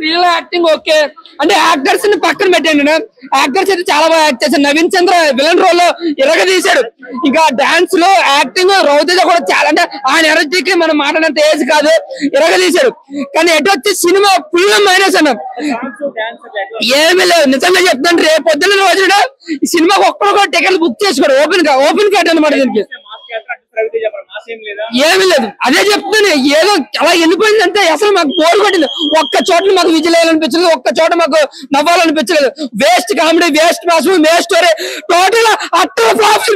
Real acting okay అంటే actors ని పక్కన పెట్టండి. యాక్టర్స్ అయితే చాలా బాగా యాక్ట్ చేశారు. నవీన్ చంద్ర విలన్ రోల్ లో ఇరగదీశాడు. ఇంకా డాన్స్ లో యాక్టింగ్ రవితేజ కూడా చాలా అంటే ఆయన ఎనర్జీకి మనం మాట్లాడినంత ఏజ్ కాదు, ఇరగదీశాడు. కానీ ఎటు వచ్చి సినిమా ఫుల్ మైనస్ అన్న ఏమీ లేదు. నిజంగా చెప్తాను, రేపు పొద్దున్న రోజున ఈ సినిమాకి ఒక్కరు టికెట్లు బుక్ చేసుకోడు. ఓపెన్ కార్డ్ అనమాట దీనికి. ఏమి లేదు, అదే చెప్తాను. ఏదో అలా వెళ్ళిపోయిందంటే అసలు మాకు బోర్ కొట్టింది. ఒక్క చోట మాకు విజిల్ వేయాలనిపించలేదు, ఒక్క చోట మాకు నవ్వాలనిపించలేదు. వేస్ట్ కామెడీ, వేస్ట్ మాసం, waste story, total utter flops.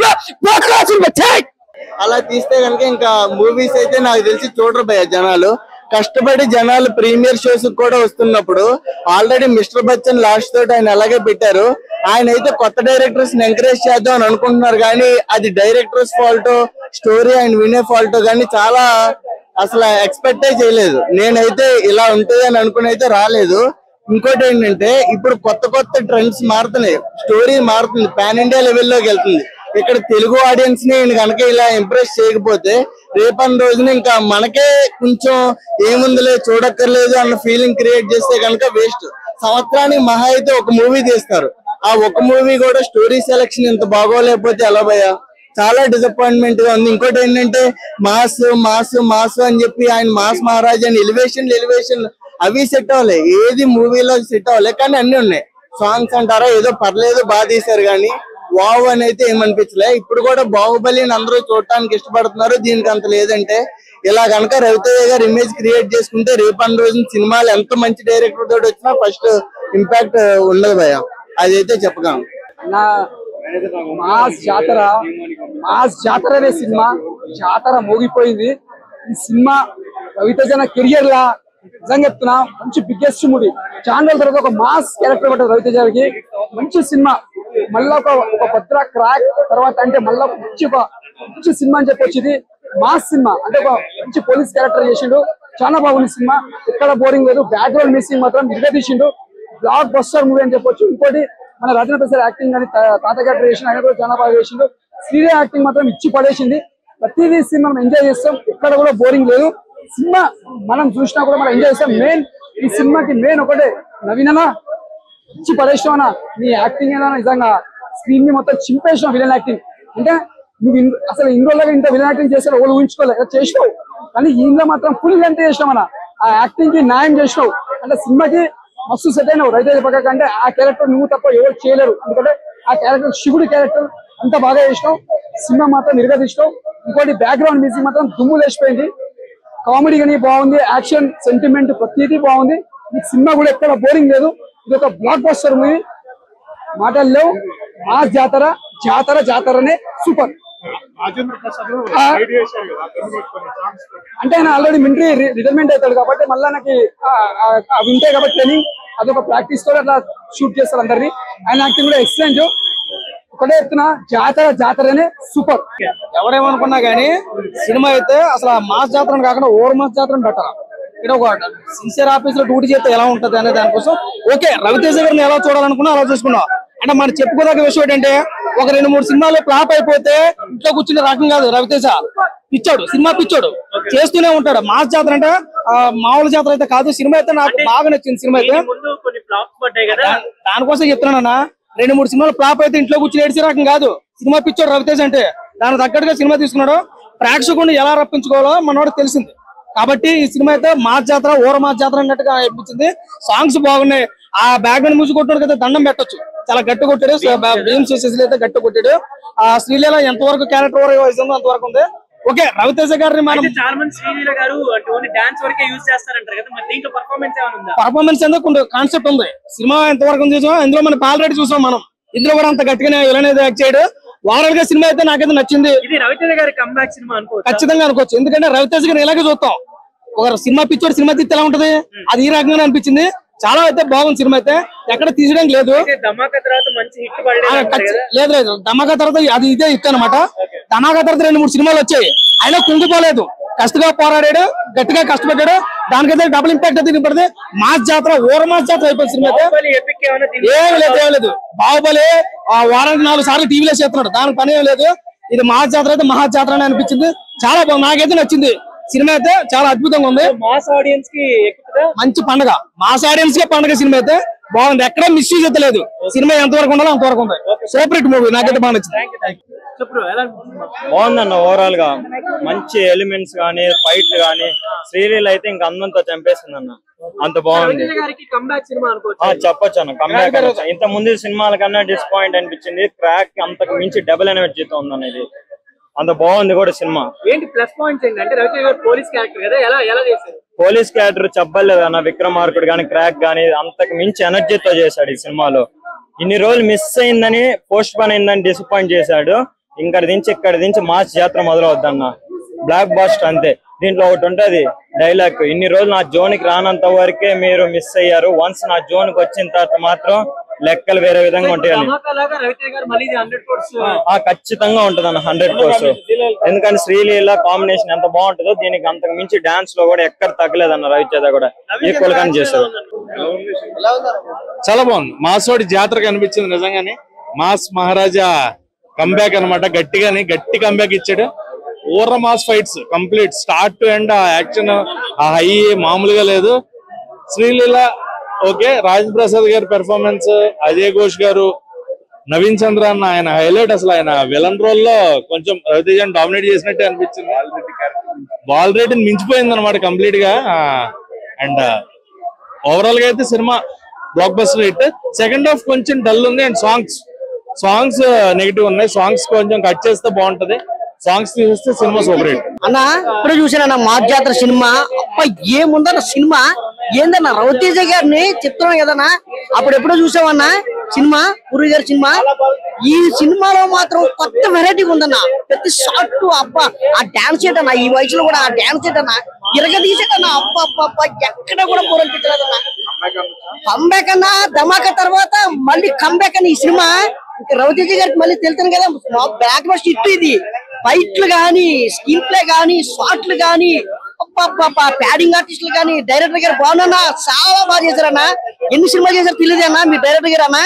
అలా తీస్తే కనుక ఇంకా మూవీస్ అయితే నాకు తెలిసి చూడరు భయ్య జనాలు. కష్టపడి జనాలు ప్రీమియర్ షోస్ కూడా వస్తున్నప్పుడు ఆల్రెడీ మిస్టర్ బచ్చన్ లాస్ట్ తోటి ఆయన అలాగే పెట్టారు. ఆయన అయితే కొత్త డైరెక్టర్స్ ఎంకరేజ్ చేద్దాం అని అనుకుంటున్నారు, కానీ అది డైరెక్టర్స్ ఫాల్టో స్టోరీ ఆయన వినే ఫాల్టో కానీ చాలా అసలు ఎక్స్పెక్టే చేయలేదు. నేనైతే ఇలా ఉంటుంది అని అనుకుని అయితే రాలేదు. ఇంకోటి ఏంటంటే ఇప్పుడు కొత్త కొత్త ట్రెండ్స్ మారుతున్నాయి, స్టోరీ మారుతుంది, పాన్ ఇండియా లెవెల్లోకి వెళ్తుంది. ఇక్కడ తెలుగు ఆడియన్స్ ని కనుక ఇలా ఇంప్రెస్ చేయకపోతే రేపటి రోజున ఇంకా మనకే కొంచెం ఏముందిలే చూడక్కర్లేదు అన్న ఫీలింగ్ క్రియేట్ చేస్తే కనుక వేస్ట్. సంవత్సరానికి మహా అయితే ఒక మూవీ తీస్తారు, ఆ ఒక మూవీ కూడా స్టోరీ సెలక్షన్ ఇంత బాగోలేకపోతే ఎలా భయ్యా? చాలా డిసప్పాయింట్మెంట్ గా ఉంది. ఇంకోటి ఏంటంటే మాస్ మాస్ మాస్ అని చెప్పి ఆయన మాస్ మహారాజ్ అని ఎలివేషన్ అవి సెట్ అవ్వలే, ఏది మూవీలో సెట్ అవ్వలే. కానీ అన్ని ఉన్నాయి. సాంగ్స్ అంటారా ఏదో పర్లేదు బాగా తీశారు, కానీ వావ్ అని అయితే ఏమనిపించలే. ఇప్పుడు కూడా బాహుబలిని అందరూ చూడటానికి ఇష్టపడుతున్నారు, దీనికి అంత లేదంటే ఇలా కనుక రవితేజ గారు ఇమేజ్ క్రియేట్ చేసుకుంటే రేపటి రోజున సినిమాలు ఎంత మంచి డైరెక్టర్ తోటి వచ్చినా ఫస్ట్ ఇంపాక్ట్ ఉండదు భయ్య, అదైతే చెప్పగలను. మాస్ జాతర అనే సినిమా జాతర మోగిపోయింది. ఈ సినిమా రవితేజ కెరియర్ లా నిజంగా చెప్తున్నా మంచి బిగ్గెస్ట్ మూవీ. చాలా తర్వాత ఒక మాస్ క్యారెక్టర్ పడ్డది రవితేజకి. మంచి సినిమా, మళ్ళీ ఒక భద్ర క్రాక్ తర్వాత అంటే మళ్ళీ మంచి సినిమా అని చెప్పొచ్చు. ఇది మాస్ సినిమా అంటే ఒక మంచి పోలీస్ క్యారెక్టర్ చేసిండు, చాలా బాగుంది సినిమా, ఎక్కడ బోరింగ్ లేదు. బ్యాక్గ్రౌండ్ మ్యూజిక్ మాత్రం తీసిండు, బ్లాక్ బస్టర్ మూవీ అని చెప్పొచ్చు. ఇంకోటి మన రాజేంద్ర ప్రసాద్ యాక్టింగ్ కానీ తాత క్యారెక్టర్ చేసిన ఆయన కూడా చాలా బాగా చేసిండు. శ్రీదేవి యాక్టింగ్ మాత్రం ఇచ్చి పడేసింది. ప్రతిదీ సినిమా మనం ఎంజాయ్ చేస్తాం, ఎక్కడ కూడా బోరింగ్ లేదు. సినిమా మనం చూసినా కూడా మనం ఎంజాయ్ చేస్తాం. మెయిన్ ఈ సినిమాకి మెయిన్ ఒకటే, నవీననా ఇచ్చి పడేసినా నీ యాక్టింగ్ అయినా నిజంగా స్క్రీన్ ని మొత్తం చింపేసినావు. విలన్ యాక్టింగ్ అంటే నువ్వు అసలు ఇన్ని రోజులుగా ఇంత విలన్ యాక్టింగ్ చేస్తావు వాళ్ళు ఊహించుకోలేదు, చేసినావు. కానీ ఇంట్లో మాత్రం ఫుల్ ఎంత చేసినావు, ఆ యాక్టింగ్ కి న్యాయం చేసినావు. అంటే సినిమాకి మస్తు సెట్ అయినావు రవితేజ పక్క అంటే. ఆ క్యారెక్టర్ నువ్వు తప్ప ఎవరు చేయలేరు, ఎందుకంటే ఆ క్యారెక్టర్ శివుడి క్యారెక్టర్ అంత బాగా చేసినావు. సినిమా మాత్రం నిర్గతిస్తావు. ఇంకోటి బ్యాక్గ్రౌండ్ మ్యూజిక్ మాత్రం దుమ్ము లేచిపోయింది. కామెడీ కానీ బాగుంది, యాక్షన్ సెంటిమెంట్ ప్రతిదీ బాగుంది. ఈ సినిమా కూడా ఎక్కడ బోరింగ్ లేదు. ఇది ఒక బ్లాక్ బస్టర్ మూవీ, మాటల్లో మాస్ జాతర జాతర జాతరనే సూపర్. అంటే ఆయన ఆల్రెడీ మిలిటరీ రిటైర్మెంట్ అవుతాడు కాబట్టి మళ్ళీ నాకు అవి ఉంటాయి కాబట్టి ట్రైనింగ్ అదొక ప్రాక్టీస్ తో అట్లా షూట్ చేస్తారు అందరినీ. ఆయన యాక్టింగ్ కూడా ఎక్సలెంట్. ఒకటే చెప్తున్నా, జాతర జాతరనే సూపర్. ఎవరేమనుకున్నా గానీ సినిమా అయితే అసలు మాస్ జాతర కాకుండా ఓవర్ మాస్ జాతర బెటర్. ఇక్కడ ఒక సిన్సియర్ ఆఫీస్ లో డ్యూటీ చేస్తే ఎలా ఉంటది అనే దానికోసం ఓకే రవితేజ గారిని ఎలా చూడాలనుకున్నా అలా చూసుకున్నాం. అంటే మనం చెప్పుకోదగ్గ విషయం ఏంటంటే ఒక 2-3 సినిమాలు ఫ్లాప్ అయిపోతే ఇంట్లో కూర్చునే రకం కాదు రవితేజ. పిచ్చాడు, సినిమా పిచ్చాడు, చేస్తూనే ఉంటాడు. మాస్ జాతర అంటే మామూలు జాతర అయితే కాదు. సినిమా అయితే నాకు బాగా నచ్చింది. సినిమా అయితే దానికోసం చెప్తున్నానన్నా, 2-3 సినిమాలు ఫ్లాప్ అయితే ఇంట్లో కూర్చుని ఏడ్చే రకం కాదు. సినిమా పిచ్చాడు రవితేజ అంటే. దానికి తగ్గట్టుగా సినిమా తీసుకున్నాడు. ప్రేక్షకుడిని ఎలా రప్పించుకోవాలో మనోడికి తెలిసింది. కాబట్టి ఈ సినిమా అయితే మాస్ జాతర ఓర మాస్ జాతర అన్నట్టుగా అనిపించింది. సాంగ్స్ బాగున్నాయి. ఆ బ్యాక్గ్రౌండ్ మ్యూజిక్ కొట్టాడు కదా, దండం పెట్టొచ్చు, చాలా గట్టి కొట్టాడు. అయితే గట్టి కొట్టాడు. ఆ శ్రీలీల ఎంతవరకు క్యారెక్టర్ వరకు అంతవరకు ఉంది. ఓకే రవితేజ గారిని మనం చాలా మంది శ్రీలీల గారు డాన్స్ వరకే యూజ్ చేస్తారంటారు కదా, మరి దీంట్లో పర్ఫార్మెన్స్ ఏమైనా ఉందా? పర్ఫార్మెన్స్ అనేది కాన్సెప్ట్ ఉంది. సినిమా ఎంతవరకు చూసాం, ఇందులో మనం ఆల్రెడీ చూసాం. మనం ఇందులో కూడా అంత గట్టిగానే విలనేది యాక్ట్ చేయడు. ఓవరాల్ గా సినిమా అయితే నాకైతే నచ్చింది. ఇది రవితేజ గారి కంబ్యాక్ సినిమా అనుకోవచ్చు, ఖచ్చితంగా అనుకోవచ్చు. ఎందుకంటే రవితేజ గారిని ఇలాగే చూస్తాం. ఒక సినిమా పిచ్చోడు సినిమా తీస్తే ఎలా ఉంటది, అది ఈ రకంగా అనిపించింది. చాలా అయితే బాగుంది సినిమా అయితే, ఎక్కడ తీసడానికి లేదు. ధమాకా తర్వాత మంచి హిట్ లేదు ధమాకా తర్వాత అది ఇదే హిట్ అనమాట. ధమాకా తర్వాత 2-3 సినిమాలు వచ్చాయి, అయినా కుంగిపోలేదు. కష్టంగా పోరాడాడు, గట్టిగా కష్టపడ్డాడు. దానికైతే డబుల్ ఇంపాక్ట్ అయితే పడితే మాస్ జాతర ఓర మాస్ జాతర అయిపోయింది సినిమా అయితే. ఏం లేదు బాహుబలి వారానికి 4 సార్లు టీవీలో చేస్తున్నాడు, దానికి పని ఏం లేదు. ఇది మాస్ జాతర అయితే మహా జాతర అని అనిపించింది. చాలా బాగుంది, నాకైతే నచ్చింది. సినిమా అయితే చాలా అద్భుతంగా ఉంది. మాస్ ఆడియన్స్ కి ఎక్కుతుందా? మంచి పండుగ, మాస్ ఆడియన్స్ కే పండుగ. సినిమా అయితే బాగుంది, ఎక్కడ మిస్యూజ్ అయితే లేదు. సినిమా ఎంతవరకు ఉండాలో అంతవరకు ఉంది. సూపర్ హిట్ మూవీ, నాకైతే బాగా నచ్చింది. చెప్పు ఎలా అనిపిస్తుంది? బాగుందన్న. ఓవరాల్ గా మంచి ఎలిమెంట్స్ గానీ, ఫైట్లు గానీ, శ్రీలీల అయితే ఇంకా అందంతో చంపేసింది అన్న. అంత బాగుంది. రవితేజ గారికి కంబ్యాక్ సినిమా అనుకోవచ్చు. చెప్పొచ్చు అన్న, కంబ్యాక్. ఇంత ముందు సినిమాల కన్నా డిసప్పాయింట్ అనిపించింది. క్రాక్ అంతకు మించి డబుల్ ఎనర్జీతో ఉందన్న. ఇది అంత బాగుంది కూడా సినిమా. ఏంటి ప్లస్ పాయింట్స్ ఏంటంటే రవితేజ గారు పోలీస్ క్యారెక్టర్ కదా, ఎలా చేశారు? పోలీస్ క్యారెక్టర్ చెప్పలేదు అన్న. విక్రమార్కుడు గానీ, క్రాక్ గానీ అంతకు మించి ఎనర్జీతో చేశాడు ఈ సినిమాలో. ఇన్ని రోజులు మిస్ అయిందని, పోస్ట్ పోన్ అయిందని డిసప్పాయింట్ చేశాడు. ఇక్కడ దించి మాస్ జాతర మొదలవుద్దన్న. బ్లాక్ బాస్టర్ అంతే. దీంట్లో ఒకటి ఉంటది డైలాగ్, ఇన్ని రోజులు నా జోన్కి రానంత వరకే మీరు మిస్ అయ్యారు, వన్స్ నా జోన్కి వచ్చిన తర్వాత మాత్రం లెక్కలు వేరే విధంగా ఉంటాయి. ఖచ్చితంగా ఉంటది అన్న, 100%. ఎందుకంటే శ్రీలీల కాంబినేషన్ ఎంత బాగుంటుందో దీనికి అంతకు మించి డాన్స్ లో కూడా ఎక్కడ తగ్గలేదన్న. రవితేజ కూడా ఈక్వల్ గానే చేశారు. చాలా బాగుంది. మాసోడి జాతర కనిపించింది నిజంగానే. మాస్ మహారాజా కంబ్యాక్ అనమాట. గట్టి కంబ్యాక్ ఇచ్చాడు. Over mass fights complete start to end. ఆ యాక్షన్, ఆ హై మామూలుగా లేదు. శ్రీలీల ఓకే, రాజేంద్ర ప్రసాద్ గారి పెర్ఫార్మెన్స్, అజయ్ ఘోష్ గారు, నవీన్ చంద్ర అన్న ఆయన హైలైట్. అసలు ఆయన విలన్ రోల్ లో కొంచెం రవితేజని డామినేట్ చేసినట్టే అనిపించింది. ఆల్రెడీ మించిపోయింది అనమాట కంప్లీట్ గా. అండ్ ఓవరాల్ గా అయితే cinema block buster hit. Second half కొంచెం డల్ ఉంది. అండ్ సాంగ్స్ నెగిటివ్ ఉన్నాయి. సాంగ్స్ కొంచెం కట్ చేస్తే బాగుంటది. సాంగ్స్ తీస్తే సినిమా సూపర్ హిట్ అన్న. ఇప్పుడు చూసానన్న మాస్ జాతర సినిమా. అబ్బా ఏముందన్న సినిమా, ఏందన్న రవితేజ గారిని చెప్తున్నాం కదన్నా. అప్పుడు ఎప్పుడో చూసామన్నా సినిమా, పూర్వి గారి సినిమా. ఈ సినిమాలో మాత్రం కొత్త వెరైటీ ఉందన్న. ప్రతి షాట్ అబ్బా ఆ డాన్స్ ఏంటన్నా, ఈ వయసులో కూడా ఆ డాన్స్ ఏంటన్నా ఇరగదీసేటన్నా. అబ్బా ఎక్కడ కూడా పూరనిపించలేదన్నా. కంబ్యాక్ అన్నా, ధమాకా తర్వాత మళ్ళీ కంబ్యాక్ అన్న ఈ సినిమా. ఇంకా రవితేజ గారికి మళ్ళీ తెలుతాను కదా, బ్లాక్ బస్టర్ హిట్ ఇది. ఫైట్లు గానీ, స్క్రీన్ ప్లే గానీ, షాట్లు గానీ, ప్యాడింగ్ ఆర్టిస్టులు గానీ, డైరెక్టర్ గారు బాగున్నా చాలా బాగా చేశారన్నా. ఎన్ని సినిమాలు చేశారు తెలియదు అన్న మీ డైరెక్టర్ గారు అన్న.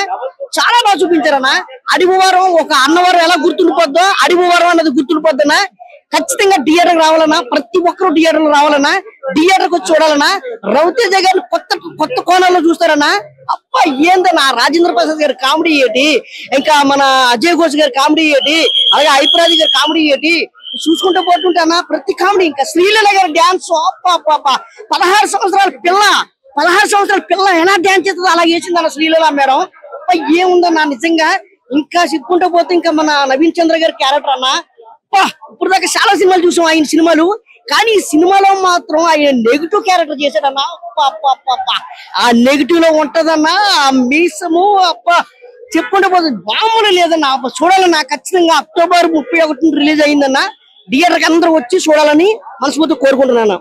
చాలా బాగా చూపించారన్నా. అడివారం ఒక అన్నవరం ఎలా గుర్తుండిపోద్దో అడివారం అన్నది గుర్తుండిపోద్దన్నా. ఖచ్చితంగా థియేటర్ రావాలన్నా, ప్రతి ఒక్కరు థియేటర్ రావాలన్నా, థియేటర్ వచ్చి చూడాలన్నా. రవితేజ గారిని కొత్త కోణాల్లో చూస్తారన్నా. అబ్బా ఏందన్నా, రాజేంద్ర ప్రసాద్ గారి కామెడీ ఏంటి, ఇంకా మన అజయ్ ఘోష్ గారి కామెడీ ఏంటి, అలాగే ఐప్రాజ్ గారి కామెడీ ఏంటి, చూసుకుంటూ పోతుంటానా ప్రతి కామెడీ. ఇంకా శ్రీలీల గారి డాన్స్ 16 సంవత్సరాల పిల్ల ఎలా డాన్స్ చేస్తుందో అలా చేసిందన్న శ్రీలీల మేడం. ఏముందన్నా నిజంగా. ఇంకా చెప్పుకుంటూ పోతే ఇంకా మన నవీన్ చంద్ర గారి క్యారెక్టర్ అన్న. ఇప్పుడు దాకా చాలా సినిమాలు చూసాం ఆయన సినిమాలు, కానీ ఈ సినిమాలో మాత్రం ఆయన నెగిటివ్ క్యారెక్టర్ చేశాడన్నా. ఆ నెగిటివ్ లో ఉంటదన్నా ఆ మీసము. చెప్పుకుంటూ పోతుంది మామూలు లేదన్నా. చూడాలన్నా ఖచ్చితంగా. October 31 release అయిందన్నా. థియేటర్ కి అందరూ వచ్చి చూడాలని మనస్ఫూర్తిగా కోరుకుంటున్నాను.